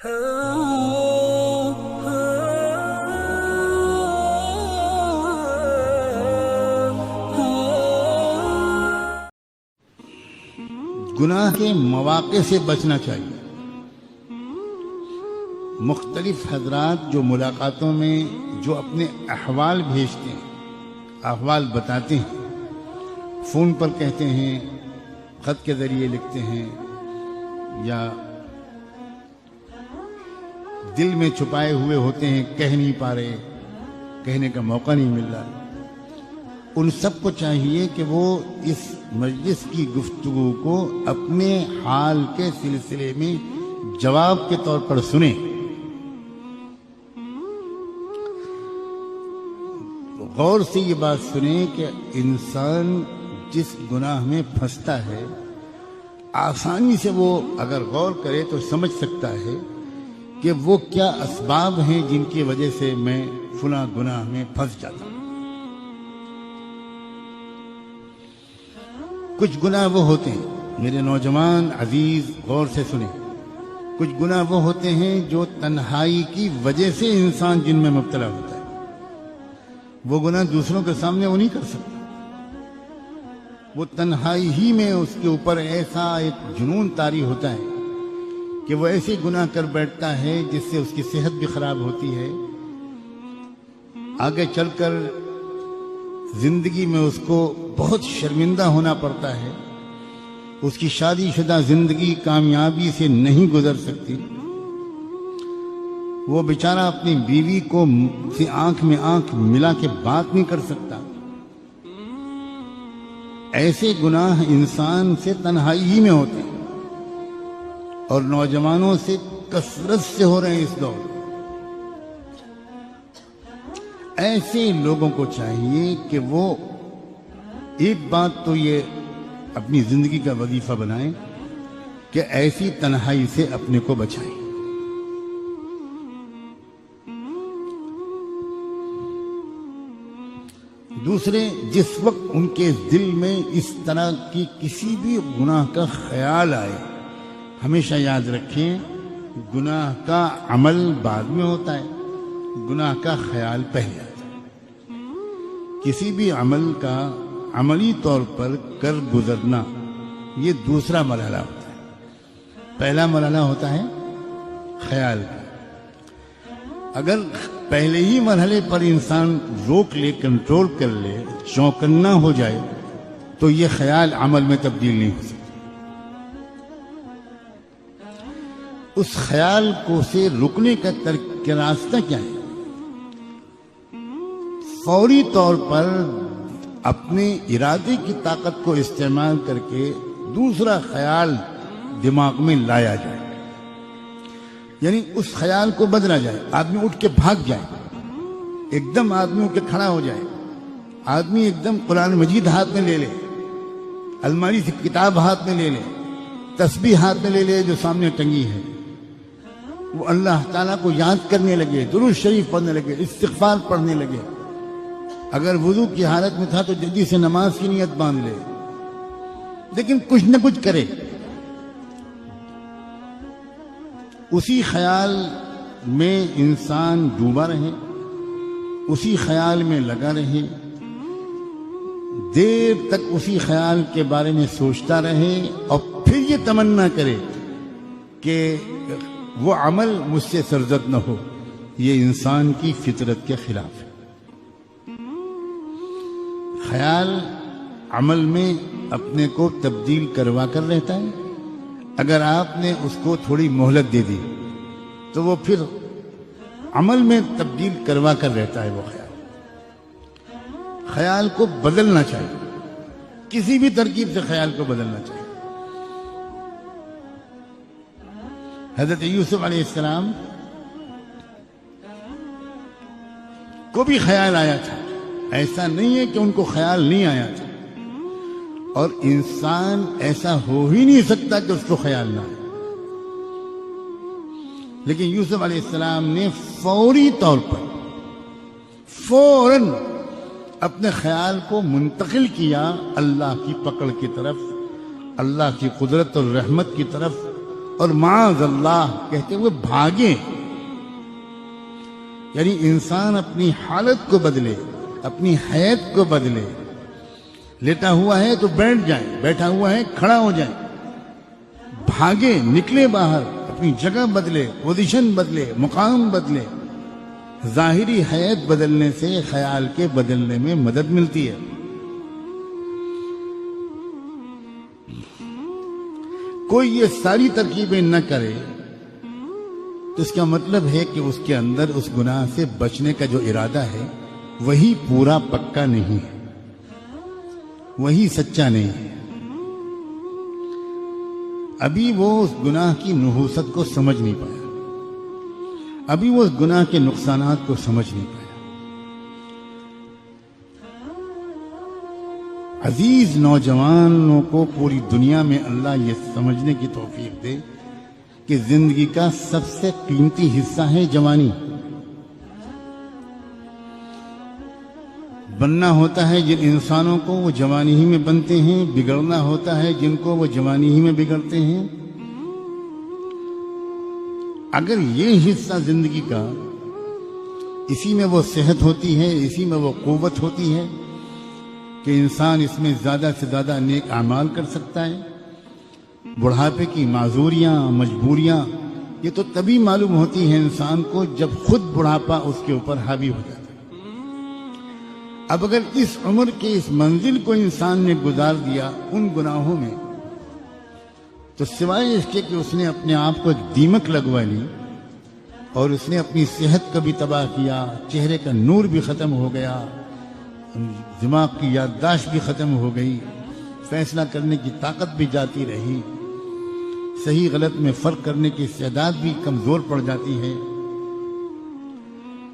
گناہ کے مواقع سے بچنا چاہیے۔ مختلف حضرات جو ملاقاتوں میں جو اپنے احوال بھیجتے ہیں، احوال بتاتے ہیں، فون پر کہتے ہیں، خط کے ذریعے لکھتے ہیں، یا دل میں چھپائے ہوئے ہوتے ہیں، کہہ نہیں پا رہے، کہنے کا موقع نہیں مل رہا، ان سب کو چاہیے کہ وہ اس مجلس کی گفتگو کو اپنے حال کے سلسلے میں جواب کے طور پر سنیں۔ غور سے یہ بات سنیں کہ انسان جس گناہ میں پھنستا ہے، آسانی سے وہ اگر غور کرے تو سمجھ سکتا ہے کہ وہ کیا اسباب ہیں جن کی وجہ سے میں فلاں گناہ میں پھنس جاتا ہوں۔ کچھ گناہ وہ ہوتے ہیں، میرے نوجوان عزیز غور سے سنیں، کچھ گناہ وہ ہوتے ہیں جو تنہائی کی وجہ سے انسان جن میں مبتلا ہوتا ہے۔ وہ گناہ دوسروں کے سامنے وہ نہیں کر سکتا، وہ تنہائی ہی میں اس کے اوپر ایسا ایک جنون طاری ہوتا ہے کہ وہ ایسے گناہ کر بیٹھتا ہے جس سے اس کی صحت بھی خراب ہوتی ہے، آگے چل کر زندگی میں اس کو بہت شرمندہ ہونا پڑتا ہے، اس کی شادی شدہ زندگی کامیابی سے نہیں گزر سکتی، وہ بیچارہ اپنی بیوی کو سے آنکھ میں آنکھ ملا کے بات نہیں کر سکتا۔ ایسے گناہ انسان سے تنہائی ہی میں ہوتے ہیں، اور نوجوانوں سے کثرت سے ہو رہے ہیں اس دور۔ ایسے لوگوں کو چاہیے کہ وہ ایک بات تو یہ اپنی زندگی کا وظیفہ بنائیں کہ ایسی تنہائی سے اپنے کو بچائیں۔ دوسرے، جس وقت ان کے دل میں اس طرح کی کسی بھی گناہ کا خیال آئے، ہمیشہ یاد رکھیں گناہ کا عمل بعد میں ہوتا ہے، گناہ کا خیال پہلے آتا ہے۔ کسی بھی عمل کا عملی طور پر کر گزرنا یہ دوسرا مرحلہ ہوتا ہے، پہلا مرحلہ ہوتا ہے خیال کا۔ اگر پہلے ہی مرحلے پر انسان روک لے، کنٹرول کر لے، چوکنا ہو جائے تو یہ خیال عمل میں تبدیل نہیں ہو سکتا۔ اس خیال کو سے رکنے کا راستہ کیا ہے؟ فوری طور پر اپنے ارادے کی طاقت کو استعمال کر کے دوسرا خیال دماغ میں لایا جائے، یعنی اس خیال کو بدلا جائے۔ آدمی اٹھ کے بھاگ جائے، ایک دم آدمی اٹھ کے کھڑا ہو جائے، آدمی ایک دم قرآن مجید ہاتھ میں لے لے، الماری سے کتاب ہاتھ میں لے لے، تسبیح ہاتھ میں لے لے جو سامنے ٹنگی ہے، وہ اللہ تعالیٰ کو یاد کرنے لگے، درود شریف پڑھنے لگے، استغفار پڑھنے لگے۔ اگر وضو کی حالت میں تھا تو جلدی سے نماز کی نیت باندھ لے، لیکن کچھ نہ کچھ کرے۔ اسی خیال میں انسان ڈوبا رہے، اسی خیال میں لگا رہے، دیر تک اسی خیال کے بارے میں سوچتا رہے، اور پھر یہ تمنا کرے کہ وہ عمل مجھ سے سرزد نہ ہو، یہ انسان کی فطرت کے خلاف ہے۔ خیال عمل میں اپنے کو تبدیل کروا کر رہتا ہے، اگر آپ نے اس کو تھوڑی مہلت دے دی تو وہ پھر عمل میں تبدیل کروا کر رہتا ہے۔ وہ خیال کو بدلنا چاہیے، کسی بھی ترکیب سے خیال کو بدلنا چاہیے۔ حضرت یوسف علیہ السلام کو بھی خیال آیا تھا، ایسا نہیں ہے کہ ان کو خیال نہیں آیا تھا، اور انسان ایسا ہو ہی نہیں سکتا کہ اس کو خیال نہ آئے، لیکن یوسف علیہ السلام نے فوری طور پر فوراً اپنے خیال کو منتقل کیا اللہ کی پکڑ کی طرف، اللہ کی قدرت اور رحمت کی طرف، اور معاذ اللہ کہتے ہوئے بھاگیں. یعنی انسان اپنی حالت کو بدلے، اپنی حیات کو بدلے. لیٹا ہوا ہے تو بیٹھ جائیں، بیٹھا ہوا ہے کھڑا ہو جائیں. بھاگے، نکلے باہر، اپنی جگہ بدلے، پوزیشن بدلے، مقام بدلے. ظاہری حیات بدلنے سے خیال کے بدلنے میں مدد ملتی ہے. کوئی یہ ساری ترکیبیں نہ کرے تو اس کا مطلب ہے کہ اس کے اندر اس گناہ سے بچنے کا جو ارادہ ہے وہی پورا پکا نہیں ہے، وہی سچا نہیں ہے. ابھی وہ اس گناہ کی نحوست کو سمجھ نہیں پایا، ابھی وہ اس گناہ کے نقصانات کو سمجھ نہیں پایا. عزیز نوجوانوں کو پوری دنیا میں اللہ یہ سمجھنے کی توفیق دے کہ زندگی کا سب سے قیمتی حصہ ہے جوانی. بننا ہوتا ہے جن انسانوں کو وہ جوانی ہی میں بنتے ہیں، بگڑنا ہوتا ہے جن کو وہ جوانی ہی میں بگڑتے ہیں. اگر یہ حصہ زندگی کا، اسی میں وہ صحت ہوتی ہے، اسی میں وہ قوت ہوتی ہے کہ انسان اس میں زیادہ سے زیادہ نیک اعمال کر سکتا ہے. بڑھاپے کی معذوریاں، مجبوریاں یہ تو تبھی معلوم ہوتی ہیں انسان کو جب خود بڑھاپا اس کے اوپر حاوی ہو جاتا ہے. اب اگر اس عمر کے اس منزل کو انسان نے گزار دیا ان گناہوں میں، تو سوائے اس کے کہ اس نے اپنے آپ کو دیمک لگوا لی اور اس نے اپنی صحت کا بھی تباہ کیا، چہرے کا نور بھی ختم ہو گیا، دماغ کی یادداشت بھی ختم ہو گئی، فیصلہ کرنے کی طاقت بھی جاتی رہی، صحیح غلط میں فرق کرنے کی استعداد بھی کمزور پڑ جاتی ہے.